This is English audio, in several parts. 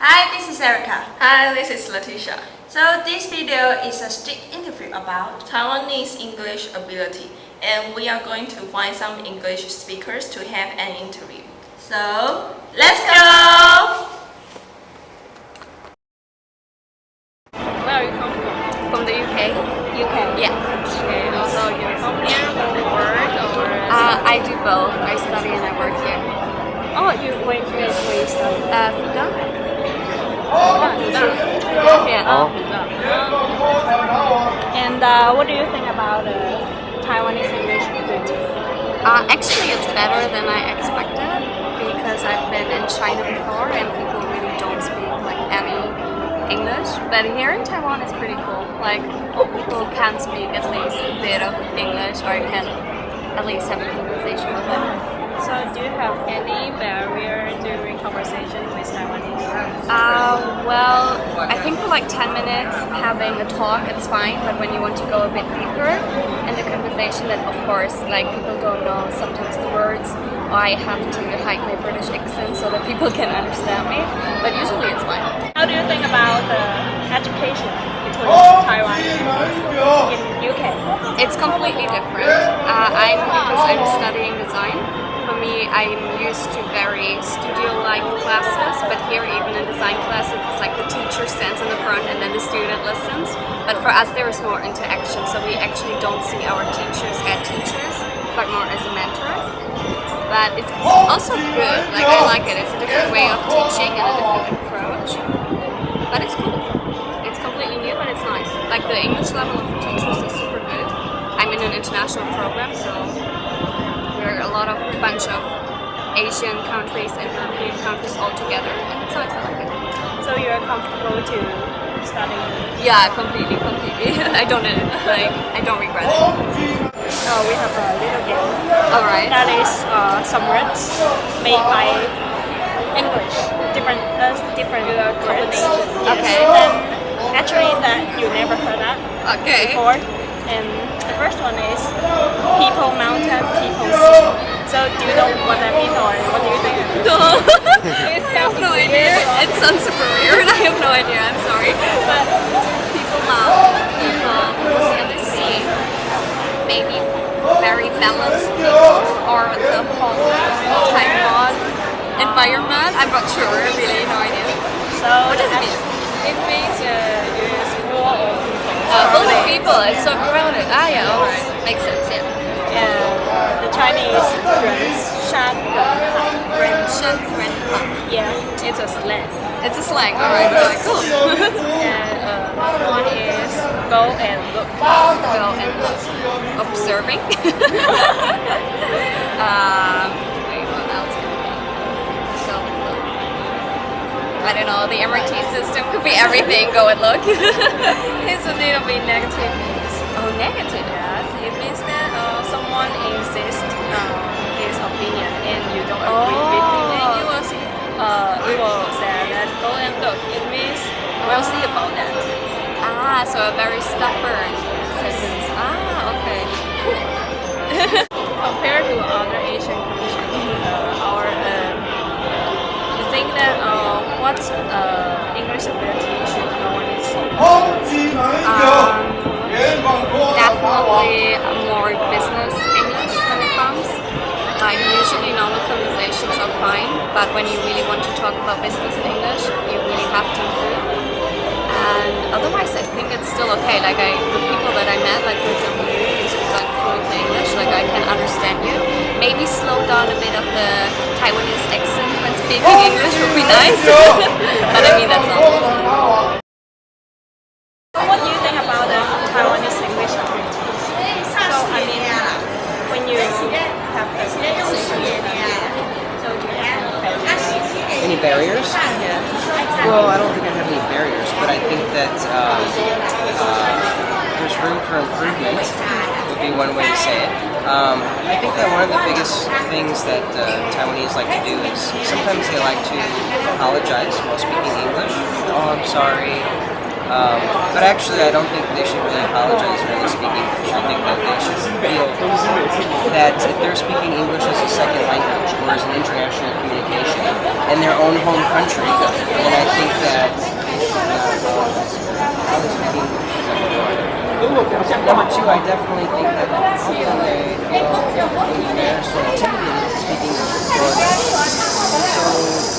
Hi, this is Erica. Hi, this is Letitia. So this video is a strict interview about Taiwanese English ability, and we are going to find some English speakers to have an interview. So, let's go! Where are you come from? From the UK. UK. Yeah. Okay, also you're from here for work or? I do both. I study and I work here. Oh, where you study? Fudan. Yeah. And what do you think about Taiwanese English ability? Actually, it's better than I expected because I've been in China before and people really don't speak like any English. But here in Taiwan, it's pretty cool. Like, people can speak at least a bit of English or you can at least have a conversation with them. So, do you have any barrier during conversation with Taiwanese? Well, I think for like 10 minutes having a talk, it's fine. But when you want to go a bit deeper in the conversation, then of course, like people don't know sometimes the words. Or I have to hide my British accent so that people can understand me. But usually it's fine. How do you think about the education between Taiwan and UK? It's completely different. Because I'm studying design. For me, I'm used to very studio-like classes, but here even in design classes, it's like the teacher stands in the front and then the student listens. But for us, there is more interaction, so we actually don't see our teachers as teachers, but more as a mentor. But it's also good, like I like it. It's a different way of teaching and a different approach. But it's cool. It's completely new, but it's nice. Like the English level of the teachers is super good. I'm in an international program, so we're a bunch of Asian countries and European countries all together, and it's nice. I like it. So you're comfortable to study? Yeah, completely. I don't regret it. We have a little game. All right. That is some words made by English, different combinations. Okay. And actually, that you never heard that before. And the first one is people mountain, people sea. So do you know what that means or what do you think? No. I have no idea. It sounds super weird. I have no idea. I'm sorry. But people mountain, people what's the other sea? Maybe very balanced people or the whole Taiwan environment. I'm not sure. Really, no idea. So what does it mean? It means you is full of people. Full of people. It's so crowded. Yeah. All right. Makes sense. Yeah. And the Chinese Yeah, it's a slang. It's a slang. All right. Cool. And one is go and look. Go and look. Observing. Wait, what else could it be? Go and look. I don't know. The MRT system could be everything. Go and look. It's a little bit negative means. Oh, negative. Yes, it means that someone insists his opinion and you don't agree with him, and you will say that go and look. It means we'll see about that. So a very stubborn sentence. Okay. Cool. Compared to other Asian countries, you think that what English ability should no one is? Definitely more business English when it comes. Like usually normal conversations are fine, but when you really want to talk about business in English, you really have to improve. And otherwise, I think it's still okay. Like the people that I met, like for example, you speak like fluently English, like I can understand you. Maybe slow down a bit of the Taiwanese accent when speaking English would be nice. But I mean that's all. What do you think about the Taiwanese English ability? So I mean, when you have a conversation, so do you have any barriers? Yeah. Well, I don't think I have any barriers, but I think that there's room for improvement would be one way to say it. I think that one of the biggest things that Taiwanese like to do is sometimes they like to apologize while speaking English. Oh, I'm sorry. But actually, I don't think they should really apologize for only speaking English. I think that they should feel that if they're speaking English as a second language or as an international communication in their own home country, then I think that only speaking number two, I definitely think that often they feel embarrassed or intimidated to speak English before them. And so,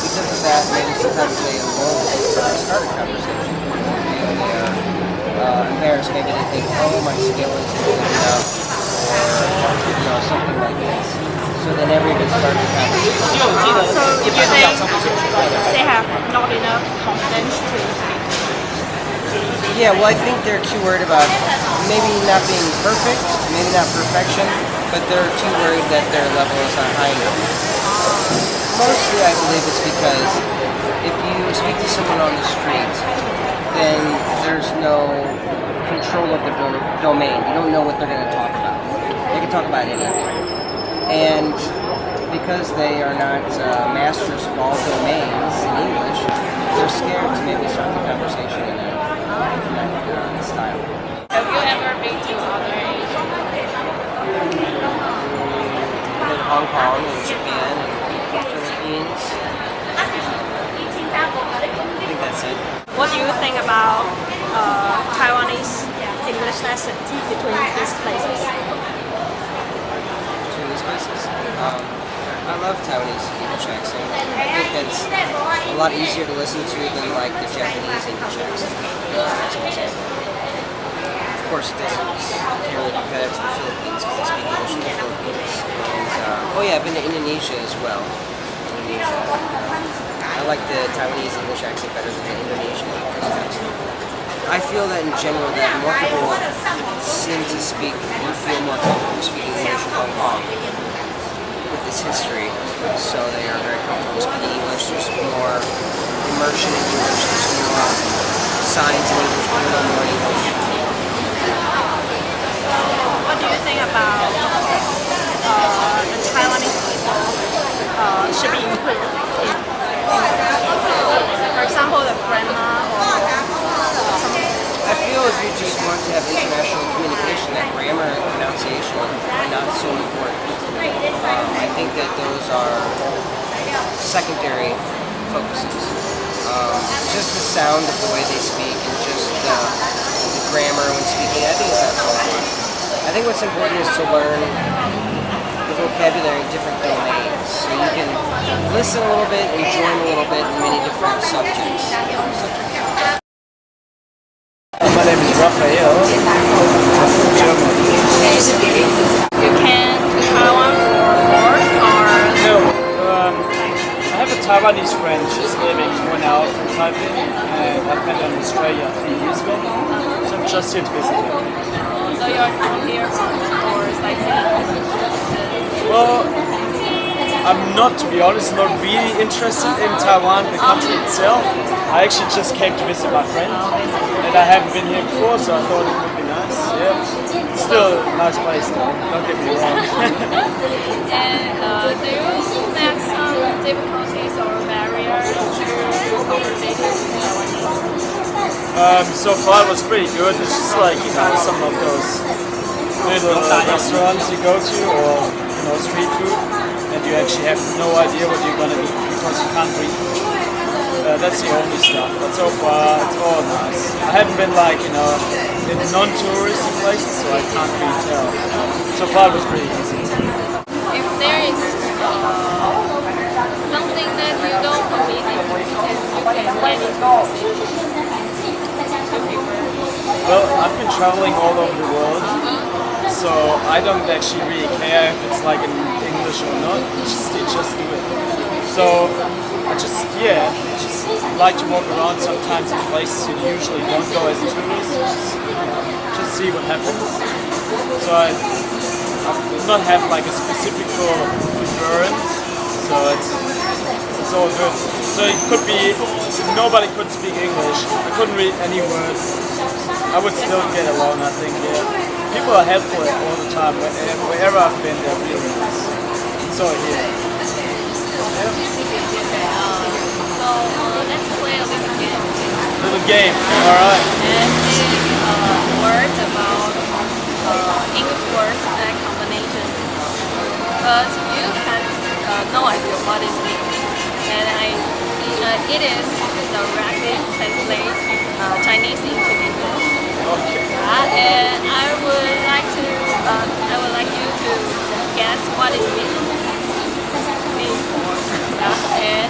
because of that, maybe sometimes they won't start a conversation. They are embarrassed. Maybe they think, oh, my skill isn't good enough, or something like this. So they never even start the conversation. So you think they have not enough confidence to speak? Yeah, well, I think they're too worried about maybe not being perfect, maybe not perfection, but they're too worried that their level is not high enough. Mostly, I believe it's because if you speak to someone on the street, then there's no control of the domain. You don't know what they're going to talk about. They can talk about anything. And because they are not masters of all domains in English, they're scared to maybe start the conversation in that style. Have you ever been to other Asian countries? In Hong Kong and Japan and Philippines. I think that's it. What do you think about Taiwanese English lesson between these places? Between these places? I love Taiwanese English accent. I think that's a lot easier to listen to than like the Japanese English accent. Of course, it doesn't really compare to the Philippines because they speak English in the Philippines. And, oh yeah, I've been to Indonesia as well. I like the Taiwanese English accent better than the Indonesian English accent. I feel that in general that more people seem to feel more comfortable speaking English in Hong Kong with its history. So they are very comfortable speaking English. There's more immersion in English. There's more signs in English. People know more English. What do you think about the Taiwanese people should be improved in for example, the grammar or something? I feel if you just want to have international communication, that grammar and pronunciation are not so important. I think that those are secondary focuses. Just the sound of the way they speak and just the grammar when speaking, I think it's not so important. I think what's important is to learn the vocabulary in different domains. So you can listen a little bit and join a little bit in many different subjects. My name is Raphael. I'm from Germany. You came to Taiwan for work or? No, I have a Taiwanese friend. She's living 1 hour from Taipei, and I've met her in Australia 3 years ago. So I'm just here to visit her. So you're here for sightseeing? Well, I'm not, to be honest, not really interested in Taiwan, the country itself. I actually just came to visit my friend, and I haven't been here before, so I thought it would be nice. Yeah, it's still a nice place, don't get me wrong. And do you met some difficulties or barriers to conversation with Taiwanese? So far it was pretty good. It's just like, some of those little restaurants you go to, or street food, and you actually have no idea what you're gonna eat because you can't read. That's the only stuff. But so far it's all nice. I haven't been in non-touristy places, so I can't really tell. So far it was pretty easy. If there is something that you don't believe in and you can learn it, well, I've been traveling all over the world, so I don't actually really care if it's in English or not. You just do it. So I just like to walk around sometimes in places you usually don't go as a tourist. Just see what happens. So I do not have a specific preference. So it's all good. So it could be nobody could speak English. I couldn't read any words. I would still get along, I think. Yeah. People are helpful all the time. Wherever I've been, they're really nice. So here. Yeah. So let's play a little game. Little game. All right. And is words about English words and combination. But you have no idea what it means. And it is directly translate Chinese into English. Okay. And I would like you to guess what it means. And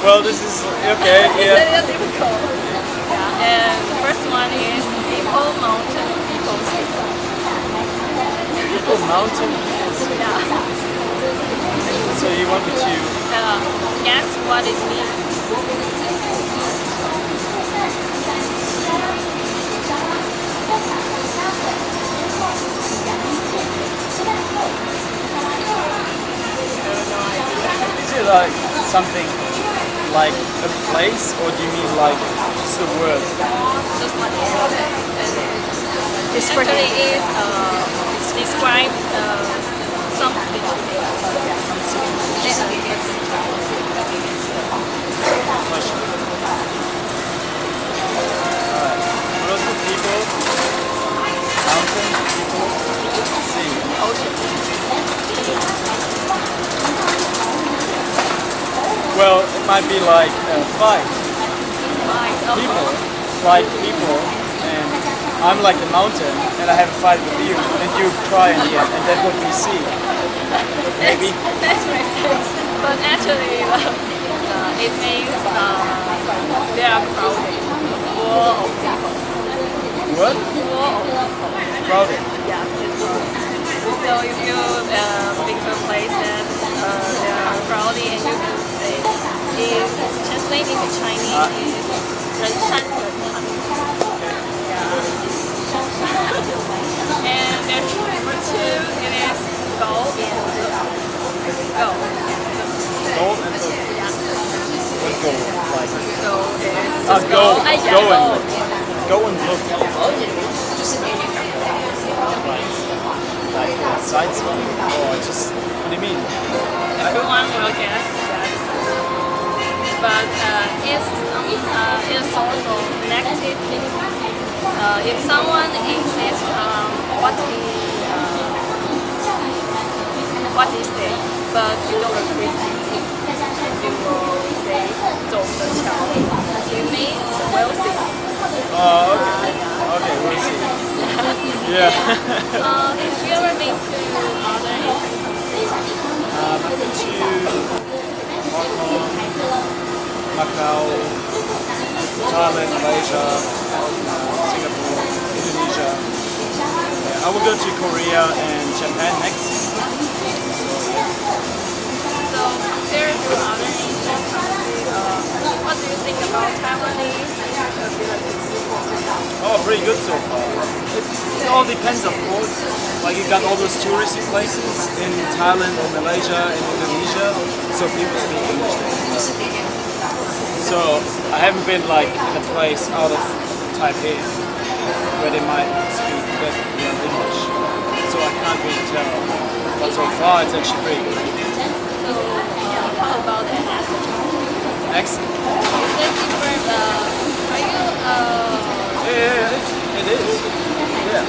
Well, this is okay. it's a Yeah. little difficult. And the first one is people mountain, people sea. People mountain. People sea. Yeah. So you want me to? Guess what it means. Is it like something like a place, or do you mean like just a word? Just like it actually is describe something. Question. Alright. What else are people? Mountain, people, sea. Well, it might be like a fight. People, like people, and I'm like the mountain, and I have a fight with you, and you cry in the end, and that's what we see. Maybe. That makes sense. But actually, it means they are crowded, full of people. What? Full of people. Crowded. Yeah, it's crowded. So if you been to a place that they are crowded, and you can say, if translating to Chinese is 人山人海. Yeah. And there's number two, it is go and look. Go. Go and look. Yeah. What go? Like So it's go. just go. Yeah, Go and go. look. Go and look. Like sightseeing, or just what do you mean? Everyone will guess that. But it's also negative. If someone insists on what he say, but you don't agree, you will say 走着瞧. It means we'll see. Oh, okay. Okay, we'll see. Yeah. Have you ever been to other Asian countries? I've been to Hong Kong, Macau, Thailand, Malaysia, Singapore, Indonesia. Yeah, I will go to Korea and Japan next. So compared to other Asian countries, what do you think about Taiwanese ability? Oh, pretty good so far. It all depends, of course. Like you got all those touristy places in Thailand or Malaysia and Indonesia, so people speak English there as well. So I haven't been like in a place out of Taipei where they might speak that English, so I can't really tell. But so far, it's actually pretty good. So how about the accent? Accent? Is it different? Are you Yeah, it is. Yeah.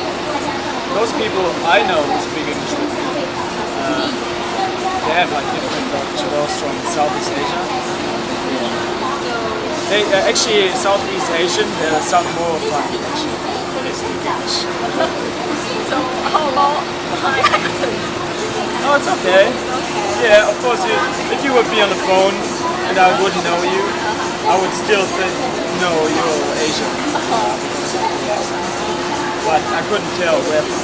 Most people I know who speak English with me, they have like different cultures from Southeast Asia. They actually Southeast Asian, they sound more funny actually when they speak English. so how about my accent? No, it's okay. Yeah, of course. If you would be on the phone and I wouldn't know you, I would still think, no, you're Asian. But I couldn't tell where from.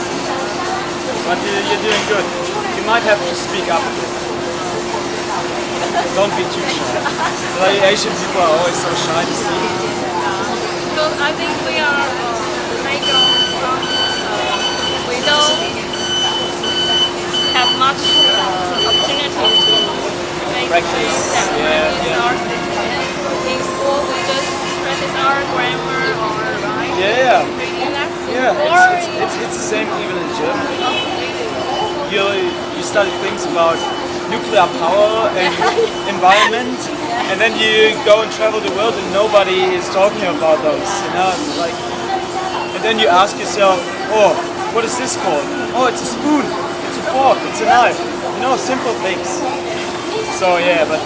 But you're doing good. You might have to speak up a bit. Don't be too shy. Like Asian people are always so shy to speak. So I think we are we don't have much opportunity to make Practice. Yeah. our in school we just practice our grammar or write. Yeah. Reading lessons. Yeah, it's the same even in Germany. You study things about nuclear power and environment, and and then you go and travel the world and nobody is talking about those, you know, like, and then you ask yourself, oh, what is this called? Oh, it's a spoon, it's a fork, it's a knife, you know, simple things. So yeah, but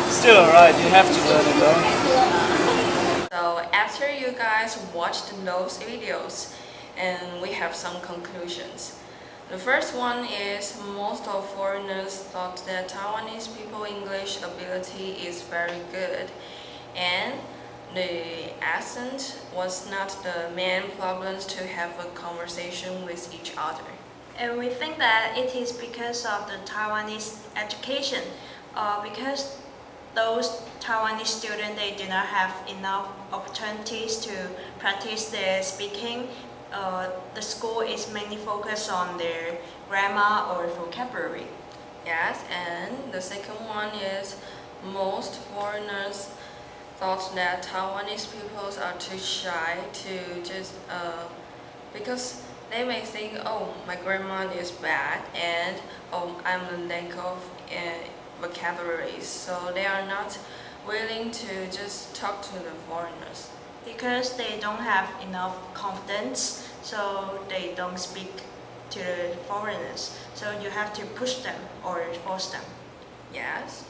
still alright, you have to learn it though. So after you guys watched those videos, and we have some conclusions. The first one is most of foreigners thought that Taiwanese people English ability is very good, and the accent was not the main problem to have a conversation with each other. And we think that it is because of the Taiwanese education, because those Taiwanese students, they do not have enough opportunities to practice their speaking. The school is mainly focused on their grammar or vocabulary. Yes, and the second one is most foreigners thought that Taiwanese people are too shy to just because they may think, oh, my grammar is bad, and oh, I'm a lack of vocabulary, so they are not willing to just talk to the foreigners. Because they don't have enough confidence, so they don't speak to the foreigners. So you have to push them or force them. Yes.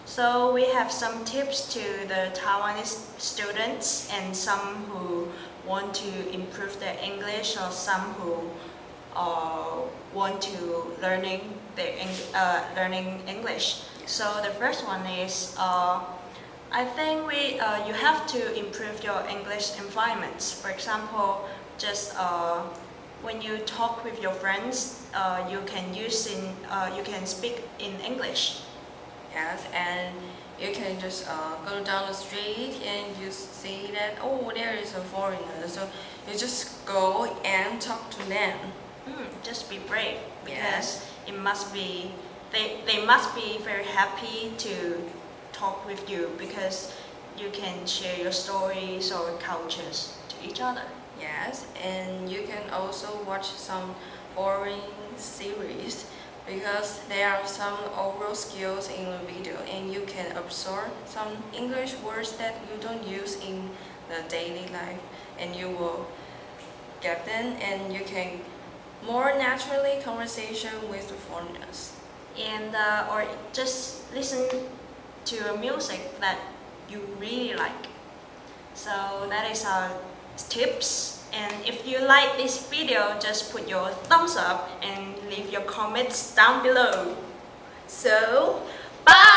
So we have some tips to the Taiwanese students and some who want to improve their English, or some who want to learning English. So the first one is I think you have to improve your English environments. For example, just when you talk with your friends, you can speak in English. Yes, and you can just go down the street and you see that, oh, there is a foreigner, so you just go and talk to them. Just be brave, because Yes. it must be they must be very happy to talk with you, because you can share your stories or cultures to each other. Yes, and you can also watch some foreign series, because there are some oral skills in the video, and you can absorb some English words that you don't use in the daily life, and you will get them, and you can more naturally conversation with the foreigners. And or just listen to a music that you really like. So that is our tips. And if you like this video, just put your thumbs up and leave your comments down below. So, bye!